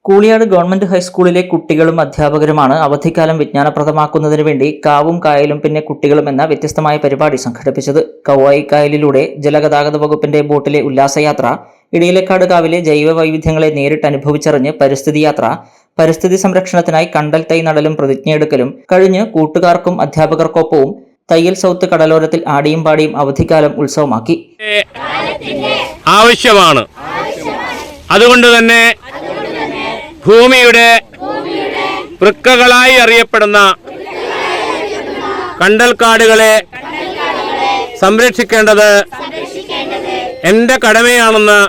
Kooliyad government ഹൈസ്കൂളിലെ കുട്ടികളും അധ്യാപകരുമാണ് അവധിക്കാലം വിജ്ഞാനപ്രദമാക്കുന്നതിന് വേണ്ടി കാവും കായലും പിന്നെ കുട്ടികളും എന്ന വ്യത്യസ്തമായ പരിപാടി സംഘടിപ്പിച്ചത്. കൗവായി കായലിലൂടെ ജലഗതാഗത വകുപ്പിന്റെ ബോട്ടിലെ ഉല്ലാസയാത്ര, ഇടിയിലക്കാട് കാവിലെ ജൈവ വൈവിധ്യങ്ങളെ നേരിട്ട് അനുഭവിച്ചറിഞ്ഞ് പരിസ്ഥിതി യാത്ര, പരിസ്ഥിതി സംരക്ഷണത്തിനായി കണ്ടൽ തൈ നടലും പ്രതിജ്ഞയെടുക്കലും കഴിഞ്ഞ് കൂട്ടുകാർക്കും അധ്യാപകർക്കൊപ്പവും തയ്യൽ സൗത്ത് കടലോരത്തിൽ ആടിയും പാടിയും അവധിക്കാലം ഉത്സവമാക്കി. ആവശ്യമാണ്. അതുകൊണ്ട് തന്നെ ഭൂമിയുടെ വൃക്കകളായി അറിയപ്പെടുന്ന കണ്ടൽക്കാടുകളെ സംരക്ഷിക്കേണ്ടത് എന്റെ കടമയാണെന്ന്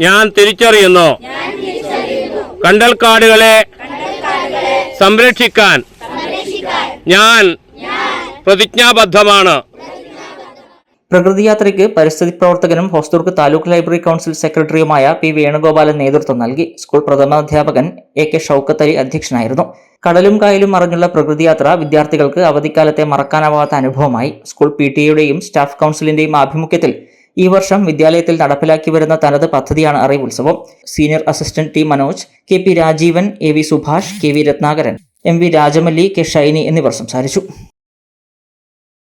ഞാൻ തിരിച്ചറിയുന്നു. കണ്ടൽക്കാടുകളെ സംരക്ഷിക്കാൻ ഞാൻ പ്രതിജ്ഞാബദ്ധമാണ്. പ്രകൃതിയാത്രയ്ക്ക് പരിസ്ഥിതി പ്രവർത്തകനും ഹോസ്ദുർഗ് താലൂക്ക് ലൈബ്രറി കൗൺസിൽ സെക്രട്ടറിയുമായ പി വേണുഗോപാലൻ നേതൃത്വം നൽകി. സ്കൂൾ പ്രഥമാധ്യാപകൻ AK ഷൗക്കത്ത് അലി അധ്യക്ഷനായിരുന്നു. കടലും കായലും അറിഞ്ഞുള്ള പ്രകൃതിയാത്ര വിദ്യാർത്ഥികൾക്ക് അവധിക്കാലത്തെ മറക്കാനാവാത്ത അനുഭവമായി. സ്കൂൾ PTA സ്റ്റാഫ് കൗൺസിലിന്റെയും ആഭിമുഖ്യത്തിൽ ഈ വർഷം വിദ്യാലയത്തിൽ നടപ്പിലാക്കി വരുന്ന തനത് പദ്ധതിയാണ് അറിവുത്സവം. Senior assistant T Manoj, KP Rajeevan, AV Subhash, KV Ratnakaran, MV Rajamalli, K Shiny എന്നിവർ സംസാരിച്ചു.